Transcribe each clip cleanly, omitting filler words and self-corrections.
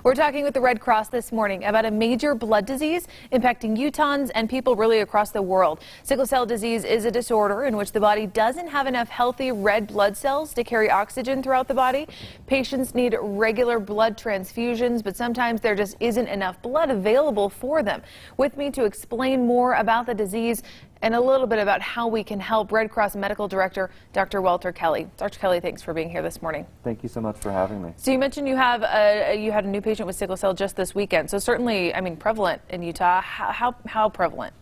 We're talking with the Red Cross this morning about a major blood disease impacting Utahns and people really across the world. Sickle cell disease is a disorder in which the body doesn't have enough healthy red blood cells to carry oxygen throughout the body. Patients need regular blood transfusions, but sometimes there just isn't enough blood available for them. With me to explain more about the disease and a little bit about how we can help, Red Cross Medical Director Dr. Walter Kelly. Dr. Kelly, thanks for being here this morning. Thank you so much for having me. So you mentioned you had a new patient with sickle cell just this weekend. So certainly, I mean, prevalent in Utah. How prevalent?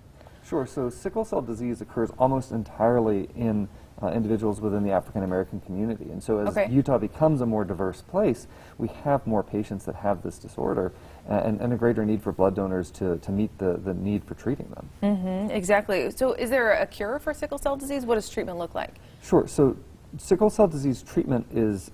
Sure. So sickle cell disease occurs almost entirely in individuals within the African American community. And so as Utah becomes a more diverse place, we have more patients that have this disorder and a greater need for blood donors to meet the need for treating them. Mm-hmm, exactly. So is there a cure for sickle cell disease? What does treatment look like? Sure. So sickle cell disease treatment is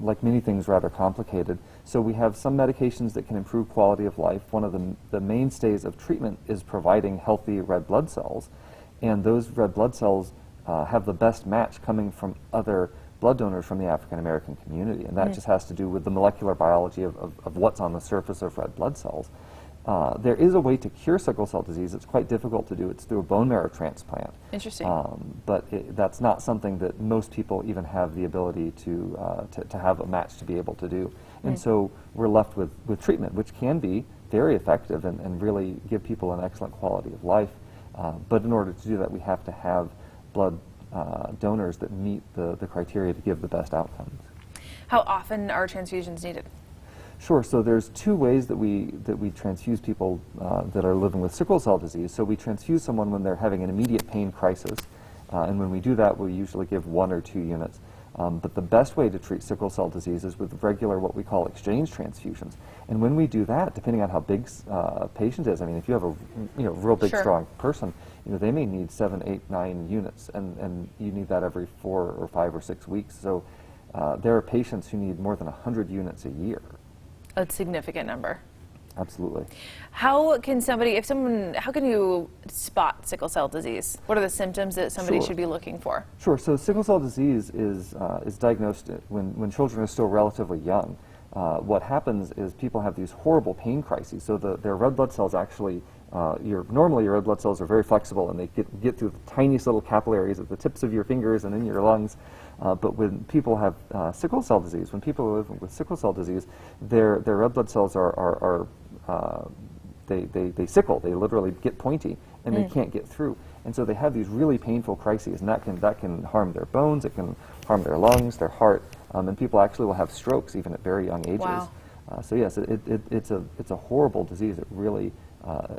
like many things rather complicated. So we have some medications that can improve quality of life. One of the mainstays of treatment is providing healthy red blood cells, and those red blood cells have the best match coming from other blood donors from the African American community, and that just has to do with the molecular biology of what's on the surface of red blood cells. There is a way to cure sickle cell disease. It's quite difficult to do. It's through a bone marrow transplant. Interesting. But that's not something that most people even have the ability to have a match to be able to do. And so we're left with treatment, which can be very effective and really give people an excellent quality of life. But in order to do that, we have to have blood donors that meet the criteria to give the best outcomes. How often are transfusions needed? Sure. So there's two ways that we transfuse people that are living with sickle cell disease. So we transfuse someone when they're having an immediate pain crisis, and when we do that, we usually give 1 or 2 units. But the best way to treat sickle cell disease is with regular, what we call exchange transfusions. And when we do that, depending on how big a patient is, I mean, if you have a real big, strong person, they may need 7, 8, 9 units, and you need that every 4 or 5 or 6 weeks. So there are patients who need more than 100 units a year. A significant number. Absolutely. How can you spot sickle cell disease? What are the symptoms that somebody should be looking for? Sure. So sickle cell disease is diagnosed when children are still relatively young. What happens is people have these horrible pain crises. So their red blood cells actually, normally your red blood cells are very flexible and they get through the tiniest little capillaries at the tips of your fingers and in your lungs. But when people have sickle cell disease, when people are living with sickle cell disease, their red blood cells they sickle. They literally get pointy and they can't get through. And so they have these really painful crises, and that can harm their bones, it can harm their lungs, their heart, and people actually will have strokes even at very young ages. Wow. So yes, it's a horrible disease. It really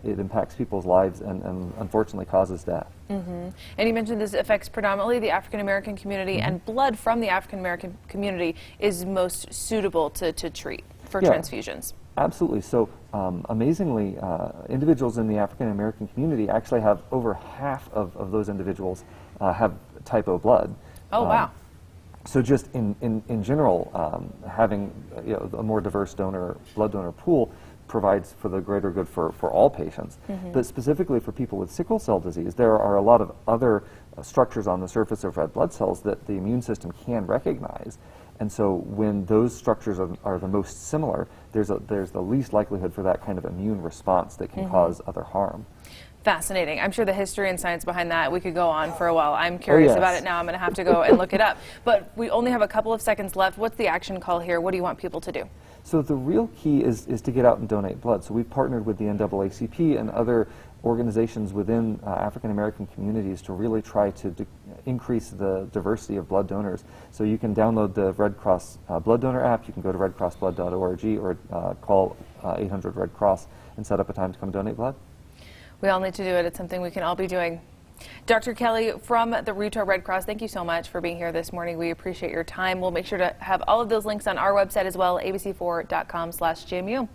it impacts people's lives and unfortunately causes death. And you mentioned this affects predominantly the African American community, and blood from the African American community is most suitable to treat for transfusions. Absolutely. So amazingly, individuals in the African American community actually have over half of those individuals have type O blood. Oh, wow. So just in general, having a more diverse blood donor pool provides for the greater good for all patients. But specifically for people with sickle cell disease, there are a lot of other structures on the surface of red blood cells that the immune system can recognize. And so when those structures are the most similar, there's the least likelihood for that kind of immune response that can cause other harm. Fascinating. I'm sure the history and science behind that, we could go on for a while. I'm curious about it now. I'm going to have to go and look it up. But we only have a couple of seconds left. What's the action call here? What do you want people to do? So the real key is to get out and donate blood. So we've partnered with the NAACP and other organizations within African American communities to really try to increase the diversity of blood donors. So you can download the Red Cross Blood Donor app, you can go to redcrossblood.org or call 800 Red Cross and set up a time to come donate blood. We all need to do it. It's something we can all be doing. Dr. Kelly from the Utah Red Cross, thank you so much for being here this morning. We appreciate your time. We'll make sure to have all of those links on our website as well, abc4.com/GMU.